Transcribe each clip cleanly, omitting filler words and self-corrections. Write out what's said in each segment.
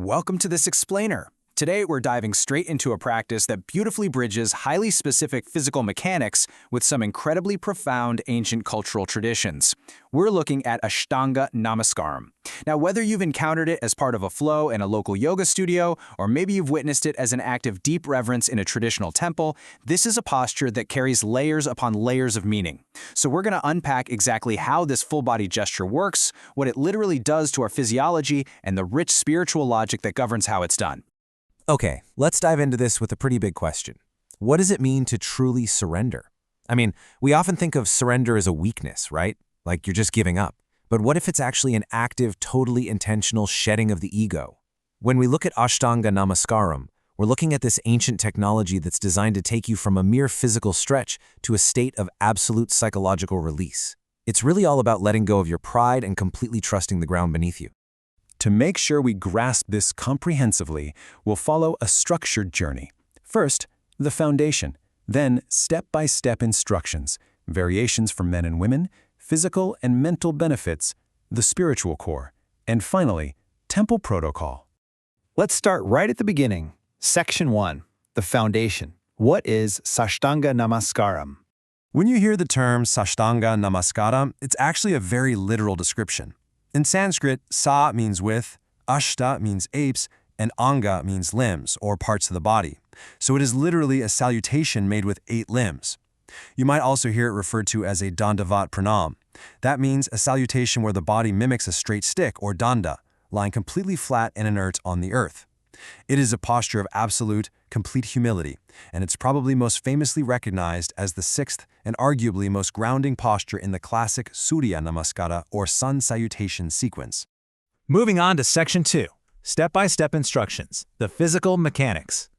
Welcome to this explainer. Today we're diving straight into a practice that beautifully bridges highly specific physical mechanics with some incredibly profound ancient cultural traditions. We're looking at Ashtanga Namaskaram. Now, whether you've encountered it as part of a flow in a local yoga studio, or maybe you've witnessed it as an act of deep reverence in a traditional temple, this is a posture that carries layers upon layers of meaning. So we're going to unpack exactly how this full-body gesture works, what it literally does to our physiology, and the rich spiritual logic that governs how it's done. Okay, let's dive into this with a pretty big question. What does it mean to truly surrender? I mean, we often think of surrender as a weakness, right? Like you're just giving up. But what if it's actually an active, totally intentional shedding of the ego? When we look at Ashtanga Namaskaram, we're looking at this ancient technology that's designed to take you from a mere physical stretch to a state of absolute psychological release. It's really all about letting go of your pride and completely trusting the ground beneath you. To make sure we grasp this comprehensively, we'll follow a structured journey. First, the foundation, then step-by-step instructions, variations for men and women, physical and mental benefits, the spiritual core, and finally, temple protocol. Let's start right at the beginning. Section 1. The foundation. What is Sashtanga Namaskaram? When you hear the term Sashtanga Namaskaram, it's actually a very literal description. In Sanskrit, sa means with, ashta means apes, and anga means limbs, or parts of the body. So it is literally a salutation made with 8 limbs. You might also hear it referred to as a dandavat pranam. That means a salutation where the body mimics a straight stick, or danda, lying completely flat and inert on the earth. It is a posture of absolute, complete humility, and it's probably most famously recognized as the 6th and arguably most grounding posture in the classic Surya Namaskara or sun salutation sequence. Moving on to Section 2, Step-by-Step Instructions, the Physical Mechanics.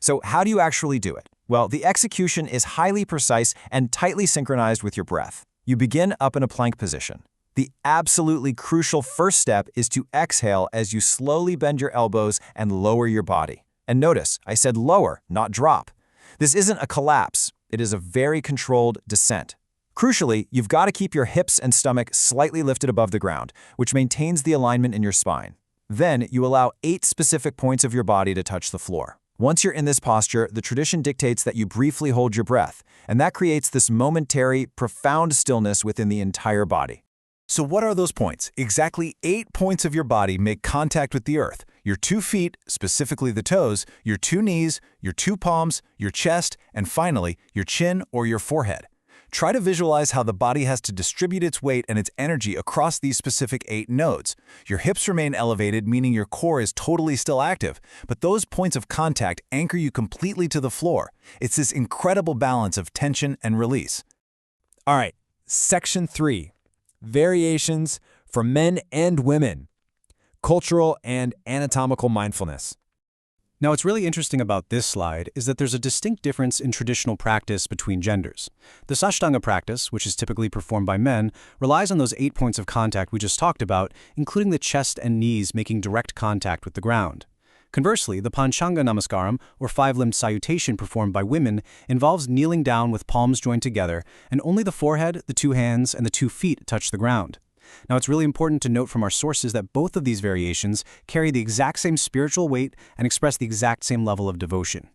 So how do you actually do it? Well, the execution is highly precise and tightly synchronized with your breath. You begin up in a plank position. The absolutely crucial first step is to exhale as you slowly bend your elbows and lower your body. And notice, I said lower, not drop. This isn't a collapse. It is a very controlled descent. Crucially, you've got to keep your hips and stomach slightly lifted above the ground, which maintains the alignment in your spine. Then you allow 8 specific points of your body to touch the floor. Once you're in this posture, the tradition dictates that you briefly hold your breath, and that creates this momentary, profound stillness within the entire body. So what are those points? Exactly 8 points of your body make contact with the earth. Your 2 feet, specifically the toes, your 2 knees, your 2 palms, your chest, and finally, your chin or your forehead. Try to visualize how the body has to distribute its weight and its energy across these specific 8 nodes. Your hips remain elevated, meaning your core is totally still active, but those points of contact anchor you completely to the floor. It's this incredible balance of tension and release. All right, Section 3, Variations for Men and Women, Cultural and Anatomical Mindfulness. Now, what's really interesting about this slide is that there's a distinct difference in traditional practice between genders. The Ashtanga practice, which is typically performed by men, relies on those 8 points of contact we just talked about, including the chest and knees making direct contact with the ground. Conversely, the Panchanga Namaskaram, or 5-limbed salutation performed by women, involves kneeling down with palms joined together, and only the forehead, the 2 hands, and the 2 feet touch the ground. Now, it's really important to note from our sources that both of these variations carry the exact same spiritual weight and express the exact same level of devotion.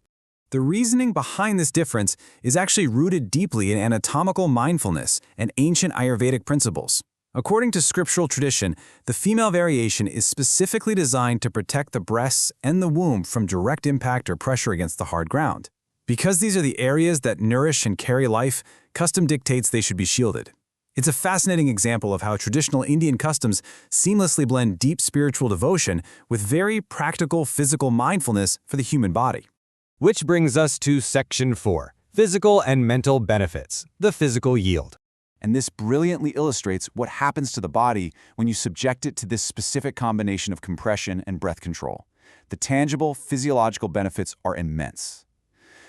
The reasoning behind this difference is actually rooted deeply in anatomical mindfulness and ancient Ayurvedic principles. According to scriptural tradition, the female variation is specifically designed to protect the breasts and the womb from direct impact or pressure against the hard ground. Because these are the areas that nourish and carry life, custom dictates they should be shielded. It's a fascinating example of how traditional Indian customs seamlessly blend deep spiritual devotion with very practical physical mindfulness for the human body. Which brings us to Section 4, Physical and Mental Benefits, the Physical Yield. And this brilliantly illustrates what happens to the body when you subject it to this specific combination of compression and breath control. The tangible physiological benefits are immense.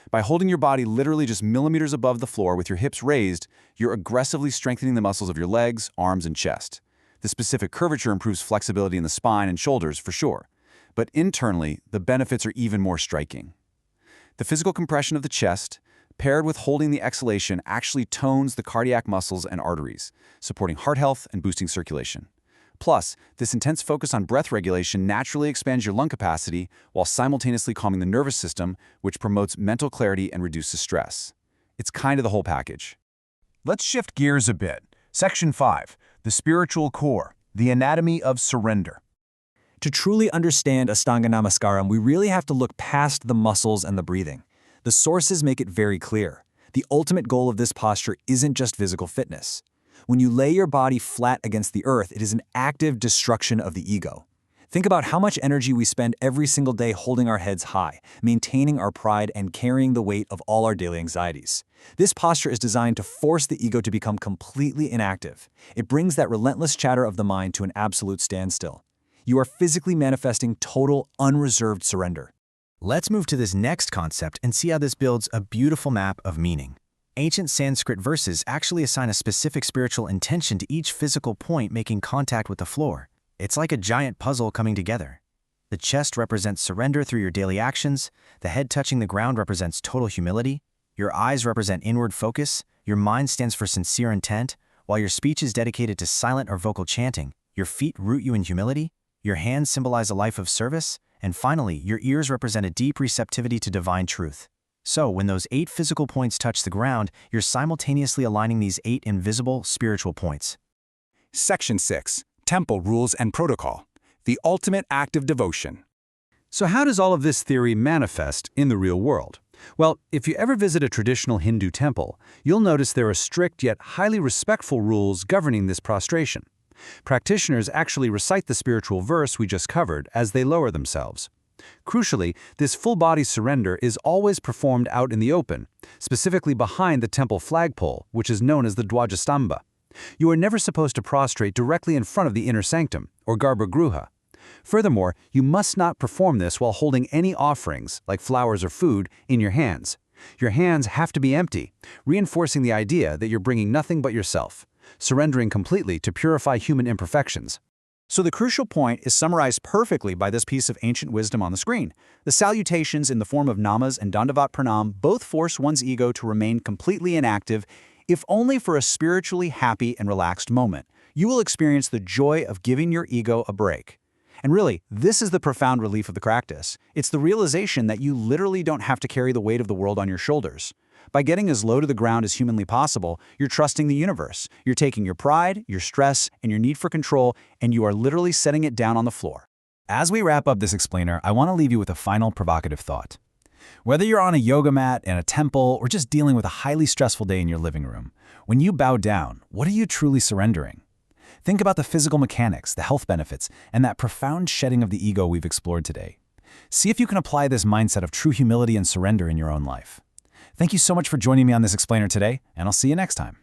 By holding your body literally just millimeters above the floor with your hips raised, you're aggressively strengthening the muscles of your legs, arms, and chest. The specific curvature improves flexibility in the spine and shoulders for sure, but internally, the benefits are even more striking. The physical compression of the chest, paired with holding the exhalation, actually tones the cardiac muscles and arteries, supporting heart health and boosting circulation. Plus, this intense focus on breath regulation naturally expands your lung capacity while simultaneously calming the nervous system, which promotes mental clarity and reduces stress. It's kind of the whole package. Let's shift gears a bit. Section 5, the spiritual core, the anatomy of surrender. To truly understand Ashtanga Namaskaram, we really have to look past the muscles and the breathing. The sources make it very clear. The ultimate goal of this posture isn't just physical fitness. When you lay your body flat against the earth, it is an active destruction of the ego. Think about how much energy we spend every single day holding our heads high, maintaining our pride, and carrying the weight of all our daily anxieties. This posture is designed to force the ego to become completely inactive. It brings that relentless chatter of the mind to an absolute standstill. You are physically manifesting total, unreserved surrender. Let's move to this next concept and see how this builds a beautiful map of meaning. Ancient Sanskrit verses actually assign a specific spiritual intention to each physical point making contact with the floor. It's like a giant puzzle coming together. The chest represents surrender through your daily actions, the head touching the ground represents total humility, your eyes represent inward focus, your mind stands for sincere intent, while your speech is dedicated to silent or vocal chanting, your feet root you in humility, your hands symbolize a life of service, and finally, your ears represent a deep receptivity to divine truth. So, when those 8 physical points touch the ground, you're simultaneously aligning these 8 invisible spiritual points. Section 6, Temple Rules and Protocol, the ultimate act of devotion. So how does all of this theory manifest in the real world? Well, if you ever visit a traditional Hindu temple, you'll notice there are strict yet highly respectful rules governing this prostration. Practitioners actually recite the spiritual verse we just covered as they lower themselves. Crucially, this full-body surrender is always performed out in the open, specifically behind the temple flagpole, which is known as the Dwajastamba. You are never supposed to prostrate directly in front of the inner sanctum, or Garbhagruha. Furthermore, you must not perform this while holding any offerings, like flowers or food, in your hands. Your hands have to be empty, reinforcing the idea that you're bringing nothing but yourself, surrendering completely to purify human imperfections. So the crucial point is summarized perfectly by this piece of ancient wisdom on the screen. The salutations in the form of namas and dandavat pranam both force one's ego to remain completely inactive, if only for a spiritually happy and relaxed moment. You will experience the joy of giving your ego a break. And really, this is the profound relief of the practice. It's the realization that you literally don't have to carry the weight of the world on your shoulders. By getting as low to the ground as humanly possible, you're trusting the universe. You're taking your pride, your stress, and your need for control, and you are literally setting it down on the floor. As we wrap up this explainer, I want to leave you with a final provocative thought. Whether you're on a yoga mat, in a temple, or just dealing with a highly stressful day in your living room, when you bow down, what are you truly surrendering? Think about the physical mechanics, the health benefits, and that profound shedding of the ego we've explored today. See if you can apply this mindset of true humility and surrender in your own life. Thank you so much for joining me on this explainer today, and I'll see you next time.